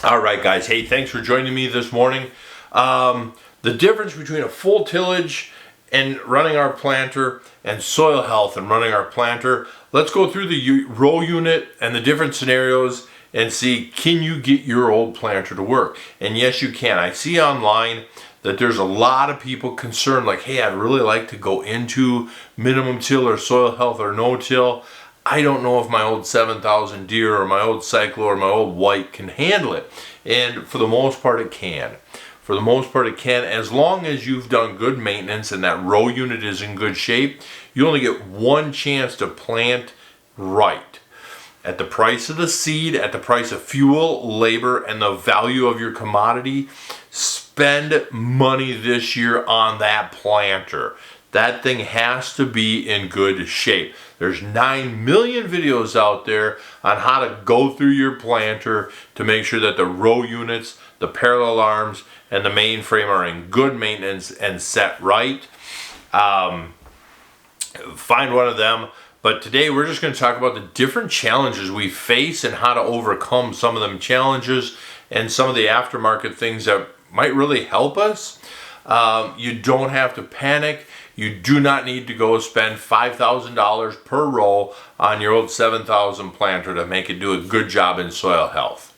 All right, guys. Hey, thanks for joining me this morning. The difference between a full tillage and running our planter and soil health and running our planter. Let's go through the row unit and the different scenarios and see, can you get your old planter to work? And yes, you can. I see online that there's a lot of people concerned, like, hey, I'd really like to go into minimum till or soil health or no till. I don't know if my old 7000 Deere or my old Cyclo or my old White can handle it. And for the most part, it can. For the most part, it can. As long as you've done good maintenance and that row unit is in good shape, you only get one chance to plant right. At the price of the seed, at the price of fuel, labor, and the value of your commodity, spend money this year on that planter. That thing has to be in good shape. There's 9 million videos out there on how to go through your planter to make sure that the row units, the parallel arms, and the main frame are in good maintenance and set right. Find one of them. But today we're just going to talk about the different challenges we face and how to overcome some of them challenges and some of the aftermarket things that might really help us. You don't have to panic. You do not need to go spend $5,000 per row on your old 7,000 planter to make it do a good job in soil health.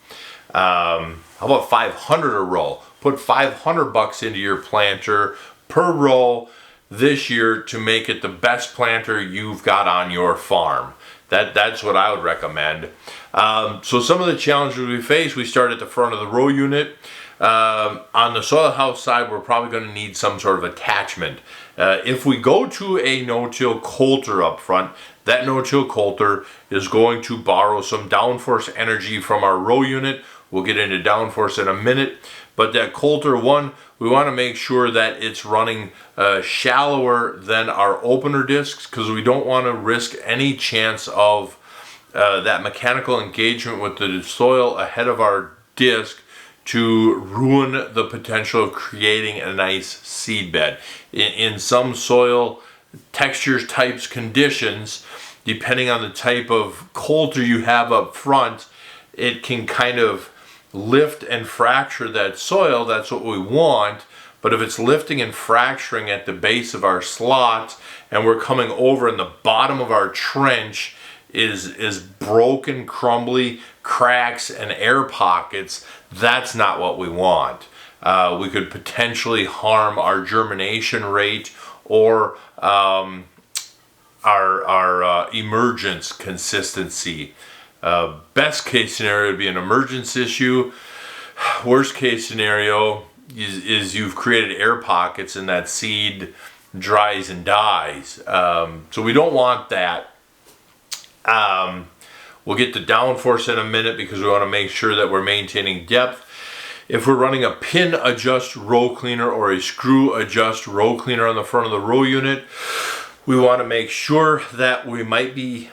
How about 500 a row? Put $500 into your planter per row this year to make it the best planter you've got on your farm. That's what I would recommend. So some of the challenges we face, we start at the front of the row unit. On the soil health side, we're probably going to need some sort of attachment. If we go to a no-till coulter up front, that no-till coulter is going to borrow some downforce energy from our row unit. We'll get into downforce in a minute. But that coulter one, we want to make sure that it's running shallower than our opener discs, because we don't want to risk any chance of that mechanical engagement with the soil ahead of our disc to ruin the potential of creating a nice seed bed. In some soil textures, types, conditions, depending on the type of coulter you have up front, it can kind of lift and fracture that soil. That's what we want. But if it's lifting and fracturing at the base of our slot and we're coming over and the bottom of our trench is broken, crumbly, cracks, and air pockets, that's not what we want. We could potentially harm our germination rate or our emergence consistency. Best case scenario would be an emergence issue. Worst case scenario is you've created air pockets and that seed dries and dies. So we don't want that. We'll get to downforce in a minute because we want to make sure that we're maintaining depth. If we're running a pin adjust row cleaner or a screw adjust row cleaner on the front of the row unit, we want to make sure that we might be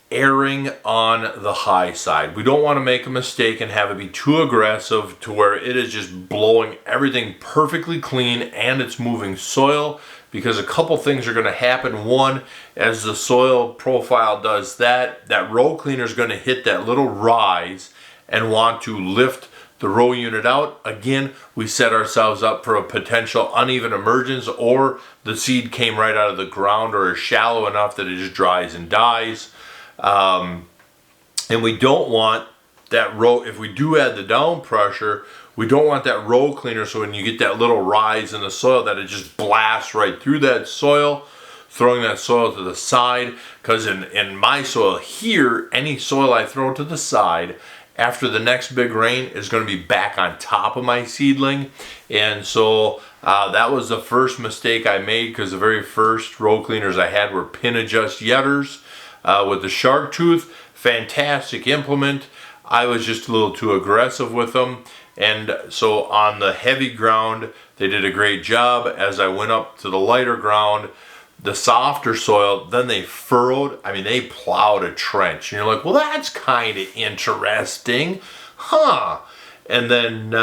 erring on the high side. We don't want to make a mistake and have it be too aggressive to where it is just blowing everything perfectly clean and it's moving soil, because a couple things are going to happen. One, as the soil profile does that row cleaner is going to hit that little rise and want to lift the row unit out. Again, we set ourselves up for a potential uneven emergence, or the seed came right out of the ground or is shallow enough that it just dries and dies. And we don't want that row, if we do add the down pressure, we don't want that row cleaner so when you get that little rise in the soil that it just blasts right through that soil, throwing that soil to the side. Because in my soil here, any soil I throw to the side after the next big rain is going to be back on top of my seedling. And so that was the first mistake I made, because the very first row cleaners I had were pin adjust Yetters with the shark tooth. Fantastic implement. I was just a little too aggressive with them. And so on the heavy ground, they did a great job. As I went up to the lighter ground, the softer soil, then they furrowed. I mean, they plowed a trench. And you're like, well, that's kind of interesting. Huh. And then,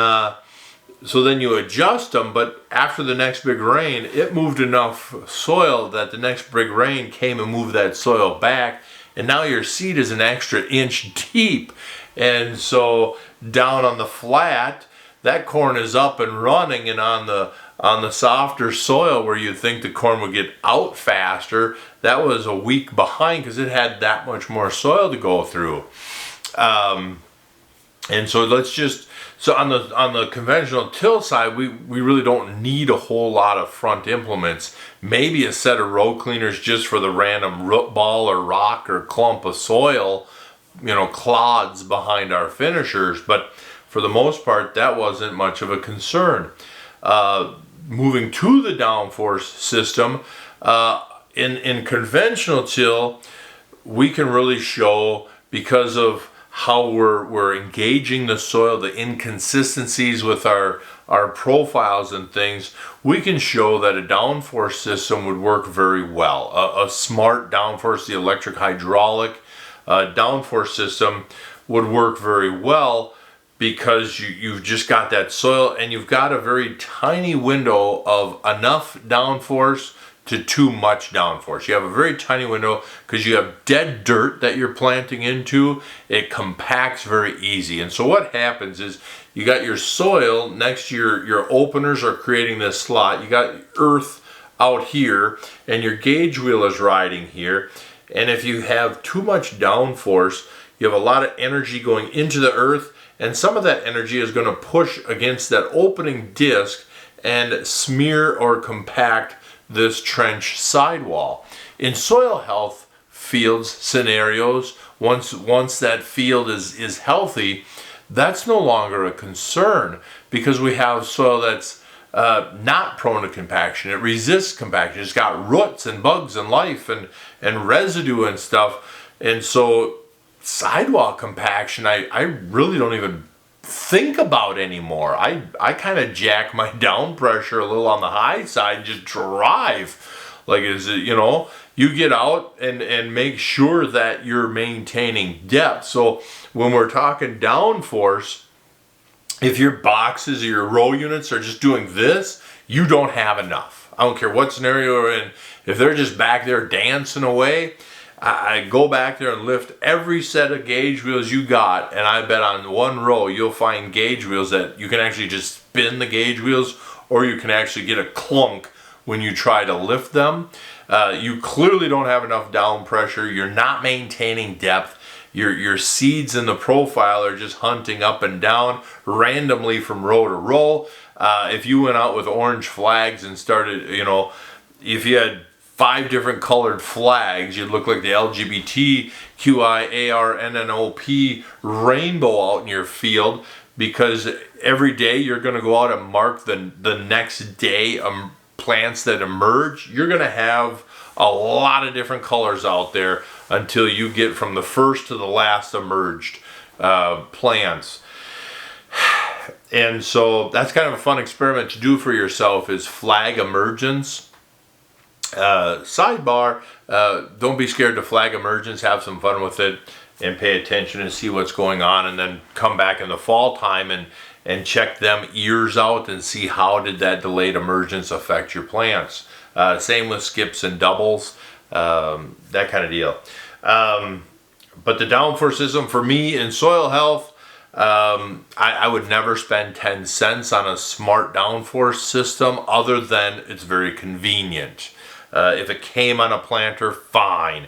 so then you adjust them. But after the next big rain, it moved enough soil that the next big rain came and moved that soil back. And now your seed is an extra inch deep. And so down on the flat, that corn is up and running, and on the softer soil where you'd think the corn would get out faster, that was a week behind because it had that much more soil to go through. And so so on the conventional till side, we really don't need a whole lot of front implements. Maybe a set of row cleaners just for the random root ball or rock or clump of soil, clods behind our finishers. But for the most part, that wasn't much of a concern. Moving to the downforce system, in conventional till, we can really show, because of how we're engaging the soil, the inconsistencies with our profiles and things, we can show that a downforce system would work very well. A smart downforce, the electric hydraulic downforce system would work very well, because you've just got that soil and you've got a very tiny window of enough downforce to too much downforce. You have a very tiny window because you have dead dirt that you're planting into. It compacts very easy. And so what happens is you got your soil next to your openers are creating this slot. You got earth out here and your gauge wheel is riding here. And if you have too much downforce, you have a lot of energy going into the earth, and some of that energy is going to push against that opening disc and smear or compact this trench sidewall. In soil health fields scenarios, once that field is healthy, that's no longer a concern, because we have soil that's not prone to compaction. It resists compaction. It's got roots and bugs and life and residue and stuff. And so sidewall compaction, I really don't even think about anymore. I kind of jack my down pressure a little on the high side and just drive. Like, is it, you get out and make sure that you're maintaining depth. So when we're talking downforce, if your boxes or your row units are just doing this, you don't have enough. I don't care what scenario you're in. If they're just back there dancing away, I go back there and lift every set of gauge wheels you got, and I bet on one row you'll find gauge wheels that you can actually just spin the gauge wheels, or you can actually get a clunk when you try to lift them. You clearly don't have enough down pressure. You're not maintaining depth. Your seeds in the profile are just hunting up and down randomly from row to row. If you went out with orange flags and started, if you had 5 different colored flags, you'd look like the LGBTQIARNNOP rainbow out in your field, because every day you're going to go out and mark the next day plants that emerge. You're going to have a lot of different colors out there until you get from the first to the last emerged plants. And so that's kind of a fun experiment to do for yourself, is flag emergence. Sidebar, don't be scared to flag emergence. Have some fun with it and pay attention and see what's going on, and then come back in the fall time and check them ears out and see how did that delayed emergence affect your plants. Same with skips and doubles, that kind of deal. But the downforce system for me in soil health, I would never spend 10 cents on a smart downforce system, other than it's very convenient. If it came on a planter, fine.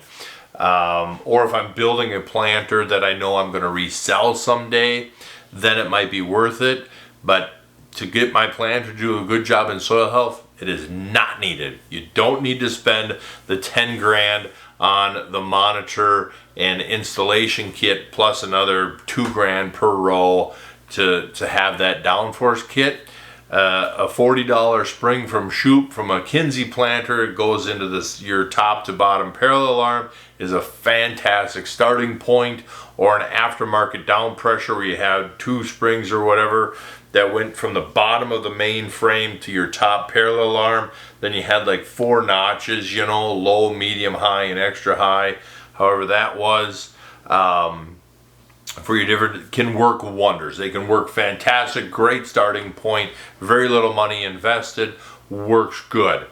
Or if I'm building a planter that I know I'm going to resell someday, then it might be worth it. But to get my planter to do a good job in soil health, it is not needed. You don't need to spend the 10 grand on the monitor and installation kit, plus another 2 grand per row to have that downforce kit. A $40 spring from Shoop from a Kinsey planter, it goes into your top to bottom parallel arm, is a fantastic starting point. Or an aftermarket down pressure where you have 2 springs or whatever that went from the bottom of the main frame to your top parallel arm. Then you had like 4 notches, low, medium, high, and extra high, however that was. For your different, can work wonders. They can work fantastic, great starting point, very little money invested, works good.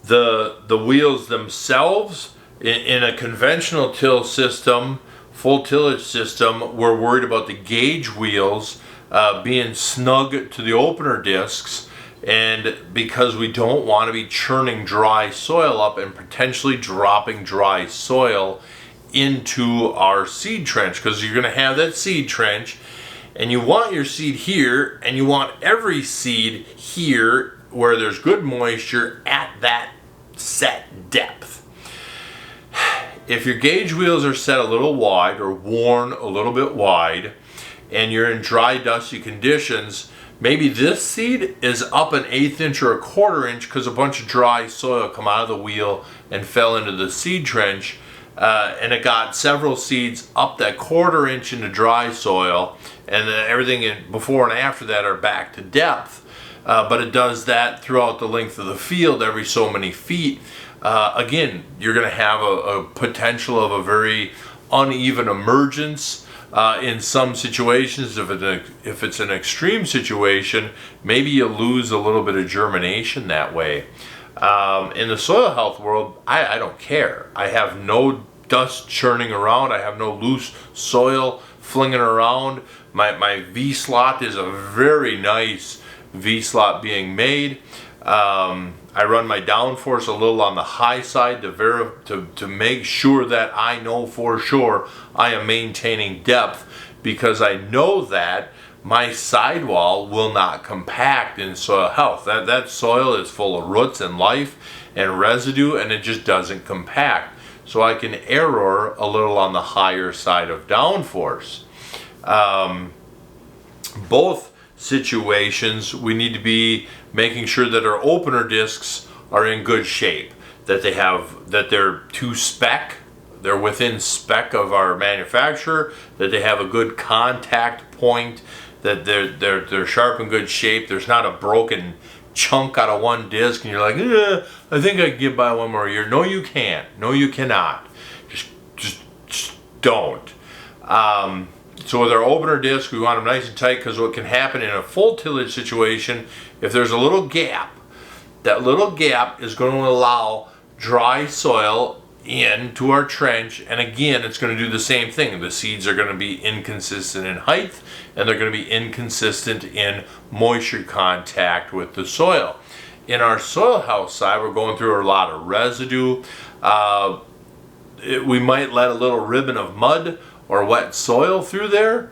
The wheels themselves, In a conventional till system, full tillage system, we're worried about the gauge wheels being snug to the opener discs, and because we don't want to be churning dry soil up and potentially dropping dry soil into our seed trench, because you're going to have that seed trench and you want your seed here and you want every seed here where there's good moisture at that set depth. If your gauge wheels are set a little wide or worn a little bit wide and you're in dry, dusty conditions, maybe this seed is up an 1/8 inch or a 1/4 inch because a bunch of dry soil come out of the wheel and fell into the seed trench, and it got several seeds up that 1/4 inch into dry soil, and then everything before and after that are back to depth. But it does that throughout the length of the field every so many feet. Again, you're going to have a potential of a very uneven emergence in some situations. If it's an extreme situation, maybe you lose a little bit of germination that way. In the soil health world, I don't care. I have no dust churning around. I have no loose soil flinging around. My V-slot is a very nice V-slot being made. I run my downforce a little on the high side to make sure that I know for sure I am maintaining depth, because I know that my sidewall will not compact in soil health. That soil is full of roots and life and residue, and it just doesn't compact. So I can error a little on the higher side of downforce. Both situations, we need to be making sure that our opener discs are in good shape, that they're to spec, they're within spec of our manufacturer, that they have a good contact point, that they're sharp and good shape. There's not a broken chunk out of one disc and you're like, I think I can get by one more year. No, you can't. No, you cannot. Just don't. So with our opener disc, we want them nice and tight, because what can happen in a full tillage situation, if there's a little gap, that little gap is going to allow dry soil into our trench, and again, it's going to do the same thing. The seeds are going to be inconsistent in height, and they're going to be inconsistent in moisture contact with the soil. In our soil health side, we're going through a lot of residue. We might let a little ribbon of mud or wet soil through there,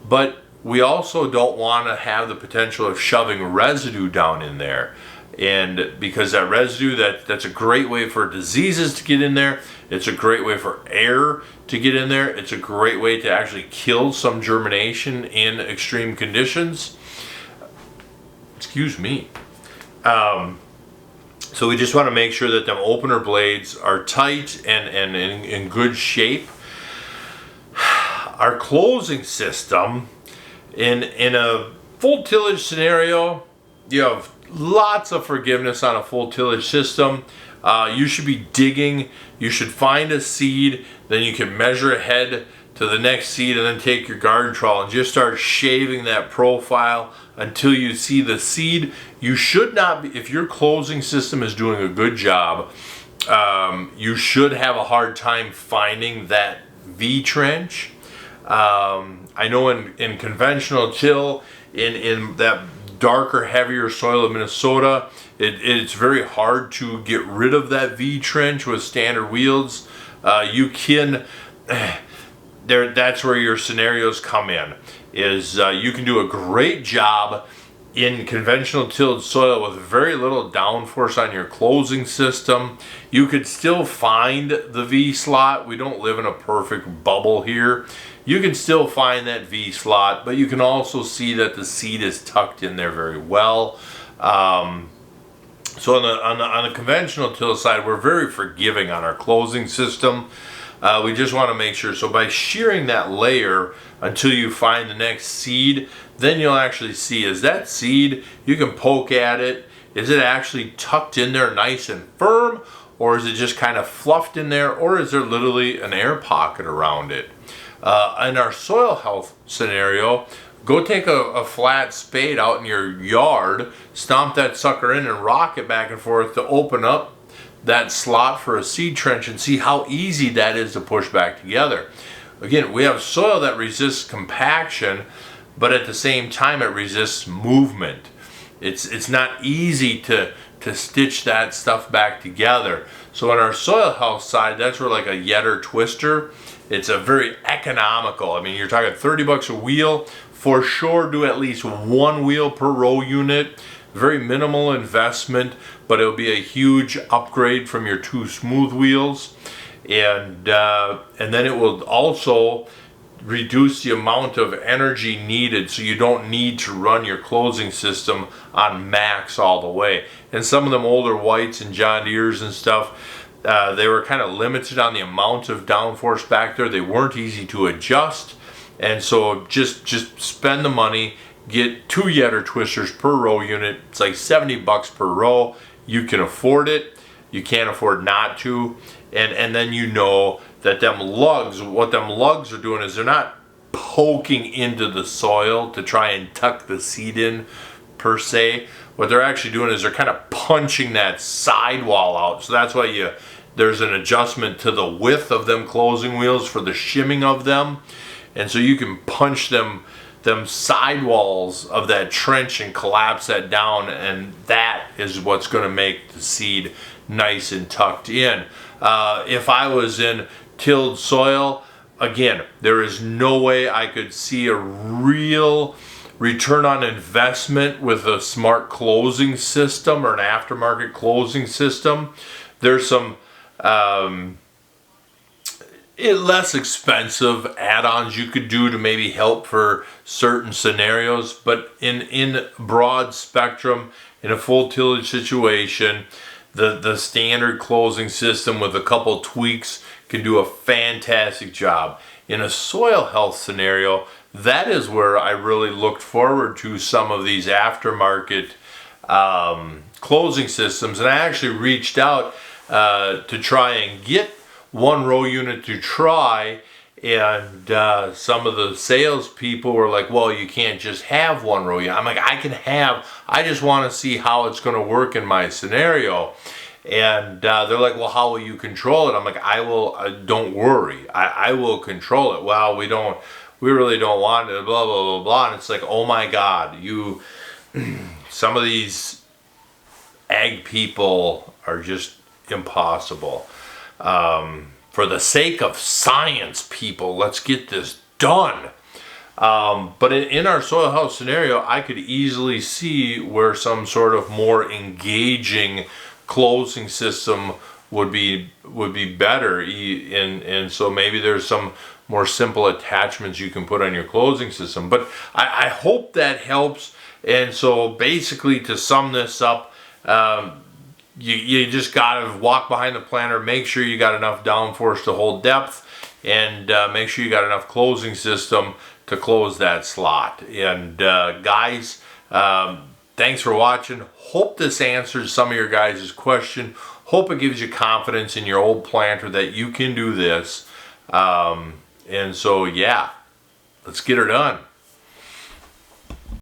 but we also don't want to have the potential of shoving residue down in there. And because that residue, that's a great way for diseases to get in there. It's a great way for air to get in there. It's a great way to actually kill some germination in extreme conditions. Excuse me. So we just want to make sure that them opener blades are tight and in good shape. Our closing system, in a full tillage scenario, you have lots of forgiveness on a full tillage system. You should be digging. You should find a seed, then you can measure ahead to the next seed, and then take your garden trowel and just start shaving that profile until you see the seed. You should not be, if your closing system is doing a good job, you should have a hard time finding that V trench. I know in conventional till, in that darker, heavier soil of Minnesota, it's very hard to get rid of that V trench with standard wheels. You can, that's where your scenarios come in, is you can do a great job in conventional tilled soil with very little downforce on your closing system. You could still find the V slot. We don't live in a perfect bubble here. You can still find that V slot, but you can also see that the seed is tucked in there very well. So on the conventional till side, we're very forgiving on our closing system. We just want to make sure, so by shearing that layer until you find the next seed, then you'll actually see, is that seed, you can poke at it, is it actually tucked in there nice and firm, or is it just kind of fluffed in there, or is there literally an air pocket around it? In our soil health scenario, go take a flat spade out in your yard, stomp that sucker in and rock it back and forth to open up that slot for a seed trench and see how easy that is to push back together. Again, we have soil that resists compaction, but at the same time it resists movement. It's not easy to stitch that stuff back together. So on our soil health side, that's where like a Yetter twister, it's a very economical. I mean, you're talking $30 a wheel. For sure, do at least one wheel per row unit. Very minimal investment, but it'll be a huge upgrade from your 2 smooth wheels. And then it will also reduce the amount of energy needed, so you don't need to run your closing system on max all the way. And some of them older whites and John Deeres and stuff, they were kind of limited on the amount of downforce back there. They weren't easy to adjust, and so just spend the money, get 2 Yetter twisters per row unit. It's like $70 per row. You can afford it. You can't afford not to. And then you know that what them lugs are doing is they're not poking into the soil to try and tuck the seed in per se. What they're actually doing is they're kind of punching that sidewall out. So that's why there's an adjustment to the width of them closing wheels for the shimming of them. And so you can punch them sidewalls of that trench and collapse that down, and that is what's going to make the seed nice and tucked in. If I was in tilled soil, again, there is no way I could see a real return on investment with a smart closing system or an aftermarket closing system. There's some less expensive add-ons you could do to maybe help for certain scenarios, but in broad spectrum, in a full tillage situation, the standard closing system with a couple tweaks can do a fantastic job. In a soil health scenario, that is where I really looked forward to some of these aftermarket closing systems, and I actually reached out to try and get 1 row unit to try, and some of the sales people were like, well, you can't just have 1 row unit. I'm like, I just want to see how it's going to work in my scenario. And they're like, well, how will you control it? I'm like, I will, don't worry, I will control it. Well, we really don't want it, blah, blah, blah, blah. And it's like, oh my God, some of these ag people are just impossible. For the sake of science, people, let's get this done. But in our soil health scenario, I could easily see where some sort of more engaging closing system would be better, and so maybe there's some more simple attachments you can put on your closing system. But I hope that helps. And so basically, to sum this up, you just gotta walk behind the planter, make sure you got enough downforce to hold depth, and make sure you got enough closing system to close that slot. And guys, thanks for watching. Hope this answers some of your guys' question. Hope it gives you confidence in your old planter that you can do this. And so, yeah, let's get her done.